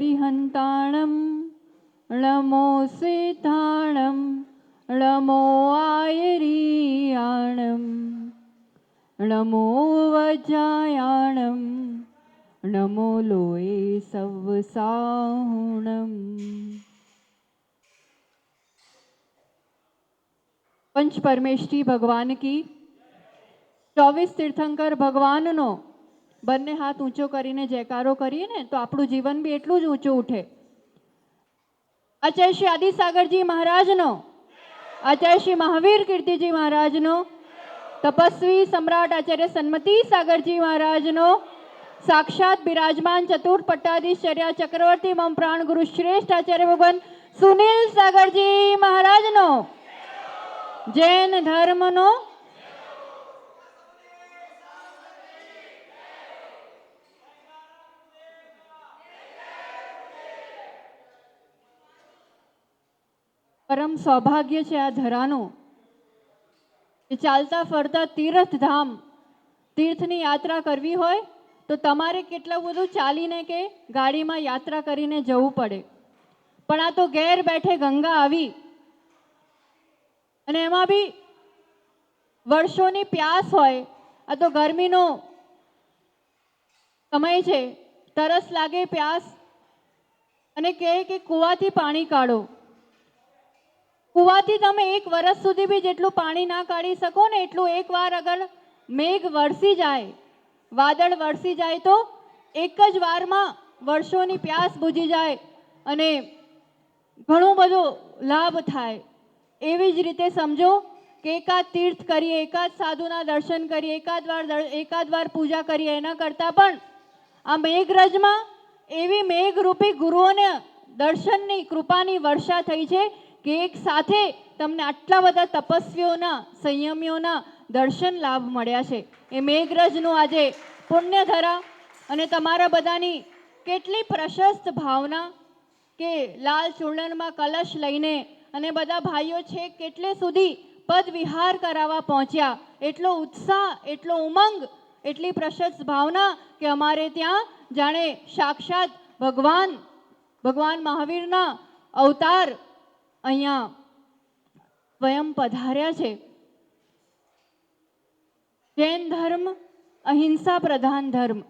અરિહંતાણમ ણમો સિદ્ધાણમ ણમો આયરીયાણમ ણમો વજ્રાયાણમ ણમો લોએ સવસાહુણમ। પંચ પરમેષ્ઠી ભગવાન કી 24 તીર્થંકર ભગવાનનો બંને હાથ ઊંચો કરીને જયકારો કરીએ ને તો આપણું જીવન બી એટલું જ ઊંચું ઉઠે। આચાર્ય શ્રી આદિસાગરજી મહારાજનો, આચાર્ય શ્રી મહાવીર કીર્તિજી મહારાજનો, તપસ્વી સમ્રાટ આચાર્ય સન્મતિ સાગરજી મહારાજનો, સાક્ષાત બિરાજમાન ચતુર્થ પટ્ટાધીશ્ચર્યા ચક્રવર્તી મમ પ્રાણ ગુરુ શ્રેષ્ઠ આચાર્ય ભગવાન સુનિલ સાગરજી મહારાજનો, જૈન ધર્મનો પરમ સૌભાગ્ય છે આ ધરાનું કે ચાલતા ફરતા તીર્થધામ તીર્થની યાત્રા કરવી હોય તો તમારે કેટલું બધું ચાલીને કે ગાડીમાં યાત્રા કરીને જવું પડે, પણ આ તો ઘેર બેઠે ગંગા આવી અને એમાં બી વર્ષોની પ્યાસ હોય। આ તો ગરમીનો સમય છે, તરસ લાગે, પ્યાસ, અને કહે કે કૂવાથી પાણી કાઢો। કૂવાથી તમે એક વર્ષ સુધી બી જેટલું પાણી ના કાઢી શકો ને એટલું એકવાર અગર મેઘ વરસી જાય, વાદળ વરસી જાય તો એક જ વારમાં વર્ષોની પ્યાસ બુઝી જાય અને ઘણો બધો લાભ થાય। એવી જ રીતે સમજો કે એકાદ તીર્થ કરીએ, એકાદ સાધુના દર્શન કરીએ, એકાદ વાર પૂજા કરીએ, એના કરતાં પણ આ મેઘરજમાં એવી મેઘરૂપી ગુરુઓને દર્શનની કૃપાની વર્ષા થઈ છે કે એક સાથે તમને આટલા બધા તપસ્વીઓના, સંયમીઓના દર્શન લાભ મળ્યા છે। એ મેઘરજનું આજે પુણ્યધરા અને તમારા બધાની કેટલી પ્રશસ્ત ભાવના કે લાલ ચૂર્ણનમાં કલશ લઈને અને બધા ભાઈઓ છે કેટલે સુધી પદ વિહાર કરાવવા પહોંચ્યા, એટલો ઉત્સાહ, એટલો ઉમંગ, એટલી પ્રશસ્ત ભાવના કે અમારે ત્યાં જાણે સાક્ષાત ભગવાન મહાવીરના અવતાર અહીંયા સ્વયં પધાર્યા છે। જૈન ધર્મ અહિંસા પ્રધાન ધર્મ,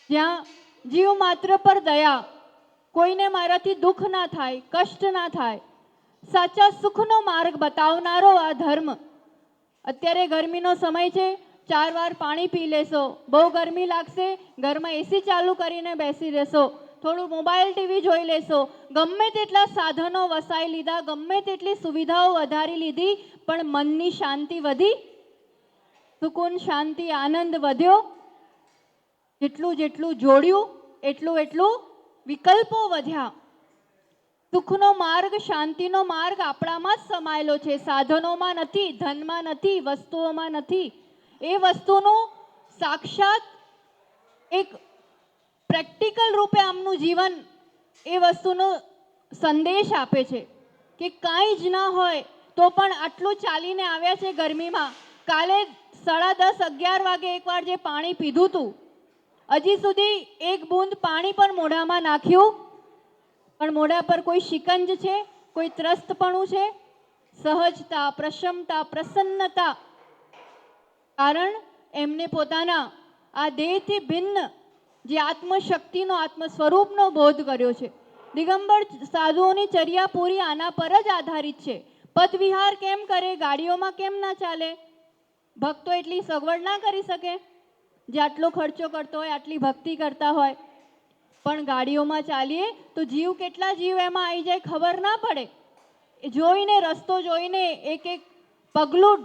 જ્યાં જીવ માત્ર પર દયા, કોઈને મારાથી દુઃખ ના થાય, કષ્ટ ના થાય, સાચા સુખનો માર્ગ બતાવનારો આ ધર્મ। અત્યારે ગરમીનો સમય છે, 4 વાર પાણી પી લેશો, બહુ ગરમી લાગશે ઘરમાં એસી ચાલુ કરીને બેસી રહેશો, થોડું મોબાઈલ ટીવી જોઈ લેશો, ગમે તેટલા સાધનો વસાઈ લીધા, ગમે તેટલી સુવિધાઓ વધારી લીધી, પણ મનની શાંતિ વધી? સુકૂન, શાંતિ, આનંદ વધ્યો? જેટલું જેટલું જોડ્યું એટલું વિકલ્પો વધ્યા। સુખનો માર્ગ, શાંતિનો માર્ગ આપણામાં જ સમાયેલો છે, સાધનોમાં નથી, ધનમાં નથી, વસ્તુઓમાં નથી। એ વસ્તુનું સાક્ષાત એક પ્રેક્ટિકલ રૂપે આમનું જીવન એ વસ્તુનો સંદેશ આપે છે કે કાંઈ જ ના હોય તો પણ આટલું ચાલીને આવ્યા છે ગરમીમાં। કાલે 10:30, 11 વાગે એકવાર જે પાણી પીધું હતું, હજી સુધી એક બૂંદ પાણી પણ મોઢામાં નાખ્યું, પણ મોઢા પર કોઈ શિકંજ છે, કોઈ ત્રસ્તપણું છે? સહજતા, પ્રશમતા, પ્રસન્નતા, કારણ એમને પોતાના આ દેહથી ભિન્ન જે આત્મશક્તિનો, આત્મ સ્વરૂપનો બોધ કર્યો છે। દિગંબર સાધુઓની ચર્યા પૂરી આના પર જ આધારિત છે। પદ વિહાર કેમ કરે, ગાડીઓમાં કેમ ના ચાલે? ભક્તો એટલી સગવડ ના કરી શકે જે આટલો ખર્ચો કરતો હોય, આટલી ભક્તિ કરતા હોય, પણ ગાડીઓમાં ચાલીએ તો કેટલા જીવ એમાં આવી જાય ખબર ના પડે। એ જોઈને, રસ્તો જોઈને એક એક પગલું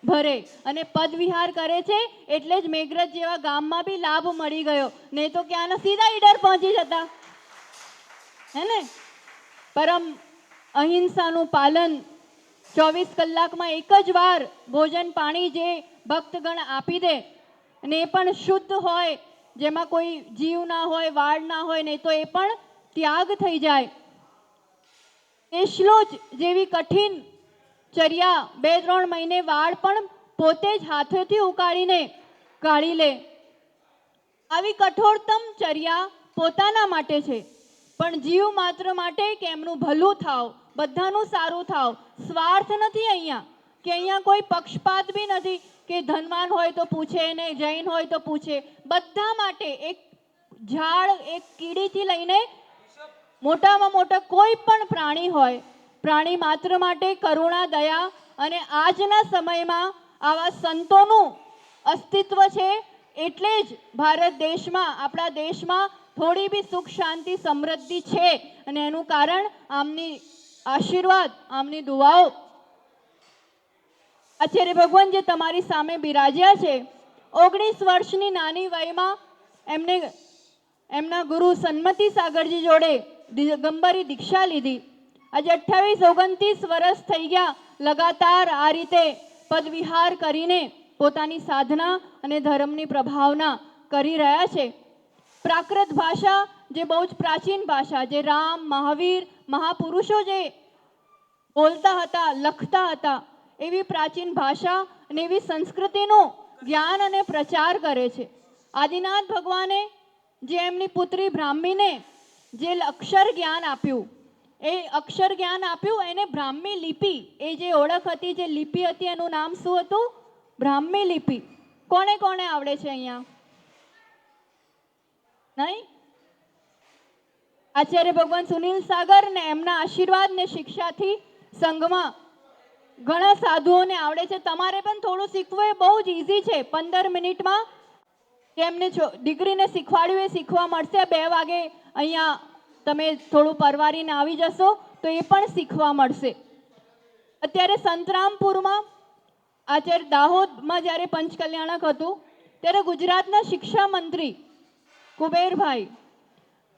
ભરે અને પદ વિહાર કરે છે, એટલે જ મેઘરજ જેવા ગામમાં બી લાભ મળી ગયો, નહીં તો ક્યાંના સીધા ઈડર પહોંચી જતા, હે ને? પરમ અહિંસાનું પાલન, 24 કલાકમાં એક જ વાર ભોજન પાણી જે ભક્તગણ આપી દે, અને એ પણ શુદ્ધ હોય, જેમાં કોઈ જીવ ના હોય, વાળ ના હોય, નહીં તો એ પણ ત્યાગ થઈ જાય। એશલોચ જેવી કઠિન ચર્યા 2-3 મહિને વાળ પણ પોતે જ હાથેથી ઉકાળીને કાઢી લે, આવી કઠોરતમ ચર્યા પોતાના માટે છે, પણ જીવ માત્ર માટે કે એમનું ભલું થાવ, બધાનું સારું થાવ. સ્વાર્થ નથી અહીંયા, કે અહીંયા કોઈ પક્ષપાત બી નથી કે ધનવાન હોય તો પૂછે ને જૈન હોય તો પૂછે. બધા માટે એક ઝાડ, એક કીડીથી લઈને મોટામાં મોટા કોઈ પણ પ્રાણી હોય, પ્રાણી માત્ર માટે કરુણા, દયા. અને આજના સમયમાં આવા સંતોનું અસ્તિત્વ છે, એટલે જ ભારત દેશમાં, આપણા દેશમાં થોડી બી સુખ, શાંતિ, સમૃદ્ધિ છે. અને એનું કારણ આમની આશીર્વાદ, આમની દુઆઓ. આચાર્ય ભગવાન જે તમારી સામે બિરાજ્યા છે, 19 વર્ષની નાની વયમાં એમને એમના ગુરુ સન્મતિ સાગરજી જોડે દિગંબરી દીક્ષા લીધી. આજે 28-29 વર્ષ થઈ ગયા લગાતાર આ રીતે પદવિહાર કરીને પોતાની સાધના અને ધર્મની પ્રભાવના કરી રહ્યા છે. પ્રાકૃત ભાષા, જે બહુ જ પ્રાચીન ભાષા, જે રામ, મહાવીર, મહાપુરુષો જે બોલતા હતા, લખતા હતા, એવી પ્રાચીન ભાષા અને એવી સંસ્કૃતિનું જ્ઞાન અને પ્રચાર કરે છે. આદિનાથ ભગવાને જે એમની પુત્રી બ્રાહ્મીને જે અક્ષર જ્ઞાન આપ્યું, એ અક્ષર જ્ઞાન આપ્યું એને બ્રાહ્મી લિપિ, એ જે ઓળખ હતી, જે લિપિ હતી, એનું નામ શું હતું? બ્રાહ્મી લિપિ. કોને કોને આવડે છે અહીંયા? નહીં? આચાર્ય ભગવાન સુનિલ સાગર ને એમના આશીર્વાદ ને શિક્ષાથી સંઘમાં ઘણા સાધુઓને આવડે છે. તમારે પણ થોડું શીખવું એ બહુ જ ઇઝી છે. 15 મિનિટમાં કે એમને દીકરીને શીખવાડ્યું એ શીખવા મળશે. 2 વાગે અહીંયા તમે થોડું પરવારીને આવી જશો તો એ પણ શીખવા મળશે. અત્યારે સંતરામપુરમાં, આચાર્ય દાહોદમાં જ્યારે પંચકલ્યાણક હતું ત્યારે ગુજરાતના શિક્ષા મંત્રી કુબેરભાઈ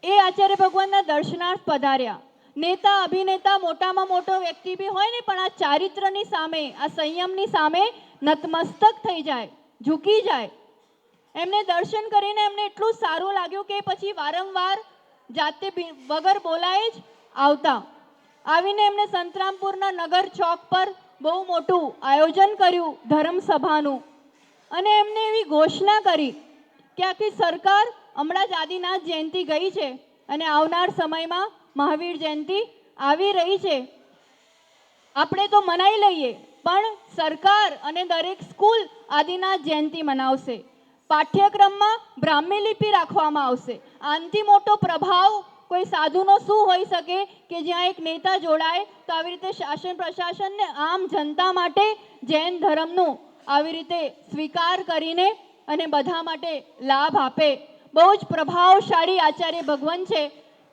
એ આચાર્ય ભગવાનના દર્શનાર્થ પધાર્યા. નેતા, અભિનેતા, મોટામાં મોટો વ્યક્તિ બી હોય ને, પણ આ ચારિત્રની સામે, આ સંયમની સામે નતમસ્તક થઈ જાય, ઝૂકી જાય. એમને દર્શન કરીને એમને એટલું સારું લાગ્યું કે પછી વારંવાર જાતે વગર બોલાય જ આવતા. આવીને એમને સંતરામપુરના નગર ચોક પર બહુ મોટું આયોજન કર્યું ધર્મસભાનું, અને એમને એવી ઘોષણા કરી કે આખી સરકાર, હમણાં જ આદિનાથ જયંતિ ગઈ છે અને આવનાર સમયમાં મહાવીર જયંતિ આવી રહી છે, આપણે તો મનાઈ લઈએ, પણ સરકાર અને દરેક સ્કૂલ આદિનાથ જયંતિ મનાવશે. પાઠ્યક્રમમાં બ્રાહ્મી લિપિ રાખવામાં આવશે. આનાથી મોટો પ્રભાવ કોઈ સાધુનો શું હોઈ શકે કે જ્યાં એક નેતા જોડાય તો આવી રીતે શાસન પ્રશાસનને, આમ જનતા માટે જૈન ધર્મનું આવી રીતે સ્વીકાર કરીને અને બધા માટે લાભ આપે. બહુ જ પ્રભાવશાળી આચાર્ય ભગવાન છે.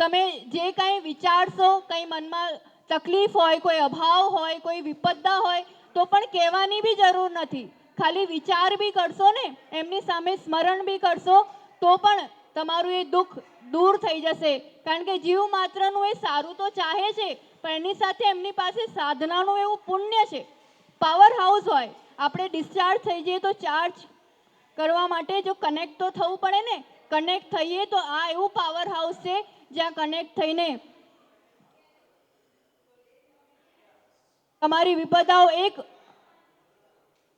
તમે જે કંઈ વિચારશો, કંઈ મનમાં તકલીફ હોય, કોઈ અભાવ હોય, કોઈ વિપદા હોય, તો પણ કહેવાની બી જરૂર નથી. ખાલી વિચાર બી કરશો ને, એમની સામે સ્મરણ બી કરશો તો પણ તમારું એ દુઃખ દૂર થઈ જશે. કારણ કે જીવ માત્રનું એ સારું તો ચાહે છે, પણ એની સાથે એમની પાસે સાધનાનું એવું પુણ્ય છે. પાવર હાઉસ હોય, આપણે ડિસ્ચાર્જ થઈ જઈએ તો ચાર્જ કરવા માટે જો કનેક્ટ તો થવું પડે ને, કનેક્ટ થઈએ તો આ એવું પાવર હાઉસ છે જ્યાં કનેક્ટ થઈને તમારી વિપદાઓ, એક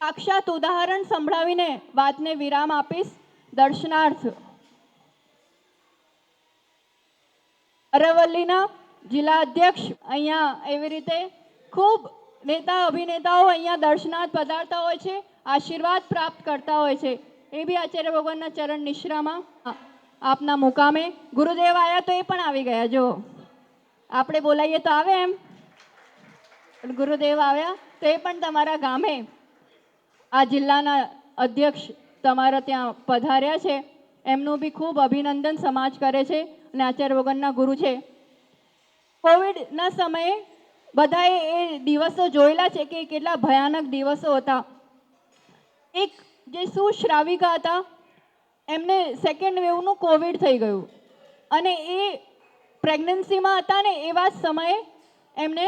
સાક્ષાત ઉદાહરણ સંભળાવીને વાતને વિરામ આપીશ. દર્શનાર્થ અરવલ્લીના જિલ્લા અધ્યક્ષ અહીંયા એવી રીતે ખૂબ નેતા, અભિનેતાઓ અહીંયા દર્શનાર્થ પધારતા હોય છે, આશીર્વાદ પ્રાપ્ત કરતા હોય છે. એ બી આચાર્ય ભગવાનના ચરણ નિશ્રામાં આપના મુકામે ગુરુદેવ આવ્યા તો એ પણ આવી ગયા. જો આપણે બોલાવીએ તો આવે એમ, પણ ગુરુદેવ આવ્યા તો એ પણ તમારા ગામે આ જિલ્લાના અધ્યક્ષ તમારા ત્યાં પધાર્યા છે. એમનું બી ખૂબ અભિનંદન સમાજ કરે છે અને આચાર્ય ભગવાનના ગુરુ છે. કોવિડના સમયે બધાએ એ દિવસો જોયેલા છે કે કેટલા ભયાનક દિવસો હતા. એક જે સુશ્રાવિકા હતા એમને સેકન્ડ વેવનું કોવિડ થઈ ગયું અને એ પ્રેગ્નન્સીમાં હતા ને એવા જ સમયે એમને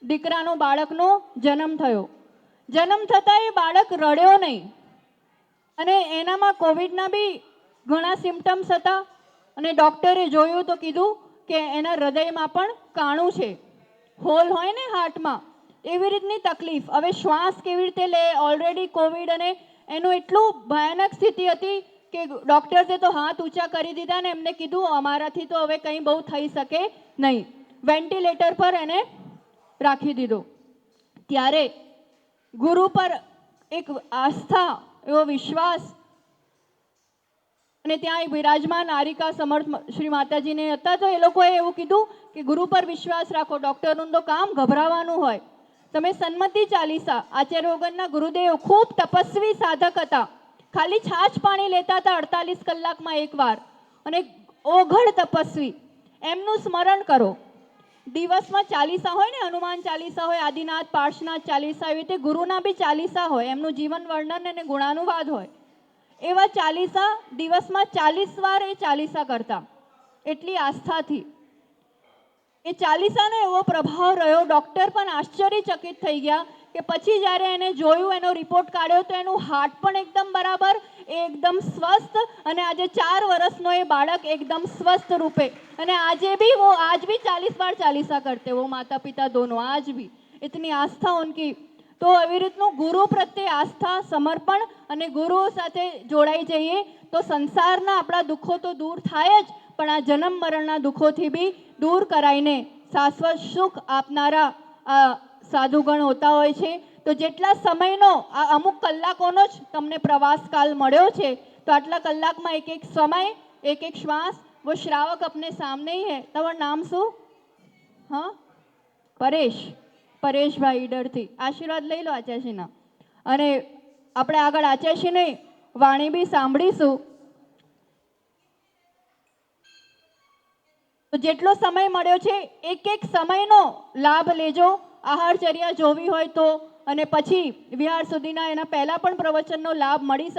દીકરાનો, બાળકનો જન્મ થયો. જન્મ થતાં એ બાળક રડ્યો નહીં અને એનામાં કોવિડના બી ઘણા સિમ્ટમ્સ હતા અને ડૉક્ટરે જોયું તો કીધું કે એના હૃદયમાં પણ કાણું છે, હોલ હોય ને હાર્ટમાં, એવી રીતની તકલીફ. હવે શ્વાસ કેવી રીતે લે, ઓલરેડી કોવિડ, અને એનું એટલું ભયાનક સ્થિતિ હતી કે ડૉક્ટર્સે તો હાથ ઊંચા કરી દીધા ને એમને કીધું અમારાથી તો હવે કંઈ બહુ થઈ શકે નહીં, વેન્ટિલેટર પર એને રાખી દીધો. ત્યારે ગુરુ પર એક આસ્થા, એવો વિશ્વાસ, અને ત્યાં એક વિરાજમાન આરિકા સમર્થ શ્રી માતાજીને હતા, તો એ લોકોએ એવું કીધું કે ગુરુ પર વિશ્વાસ રાખો, ડૉક્ટરનું તો કામ ગભરાવાનું હોય. તમે સન્મતિ ચાલીસા, આચાર્ય વગરના ગુરુદેવ ખૂબ તપસ્વી સાધક હતા, ખાલી છાછ પાણી લેતા હતા 48 કલાકમાં એકવાર, અને ઓઘડ તપસ્વી. એમનું સ્મરણ કરો. દિવસમાં ચાલીસા હોય ને, હનુમાન ચાલીસા હોય, આદિનાથ પાર્શનાથ ચાલીસા, એવી રીતે ગુરુના બી ચાલીસા હોય, એમનું જીવન વર્ણન અને ગુણાનુવાદ હોય. એવા ચાલીસા દિવસમાં 40 વાર એ ચાલીસા કરતા, એટલી આસ્થાથી. એ ચાલીસાનો એવો પ્રભાવ રહ્યો, ડૉક્ટર પણ આશ્ચર્યચકિત થઈ ગયા કે પછી જ્યારે એને જોયું, એનો રિપોર્ટ કાઢ્યો, તો એનું હાર્ટ પણ એકદમ બરાબર, એકદમ સ્વસ્થ, અને આજે 4 વર્ષનો એ બાળક એકદમ સ્વસ્થ રૂપે, અને આજે भी वो आज भी 40 बार चालीसा करते, वो माता पिता दोनों आज भी इतनी आस्था उनकी. તો એવી રીતનું ગુરુ પ્રત્યે આસ્થા, સમર્પણ અને ગુરુ સાથે જોડાઈ જઈએ તો સંસારના આપણા દુઃખો તો દૂર થાય જ, પણ આ જન્મ મરણના દુઃખોથી બી દૂર કરાઈને શાશ્વત સુખ આપનારા સાધુગણ હોતા હોય છે. તો જેટલા સમયનો આ અમુક કલાકોનો જ તમને પ્રવાસકાલ મળ્યો છે, તો આટલા કલાકમાં એક એક સમય, એક એક શ્વાસ, वो श्रावक अपने सामने ही है. તમારું નામ શું? હા, પરેશભાઈ ઈડરથી. આશીર્વાદ લઈ લો આચાર્યશ્રીના. અને આપણે આગળ આચાર્યશ્રીની વાણી બી સાંભળીશું. તો જેટલો સમય મળ્યો છે, એક એક સમયનો લાભ લેજો. આહારચર્યા જોવી હોય તો, અને પછી વિહાર સુધીના એના પહેલા પણ પ્રવચનનો લાભ મળી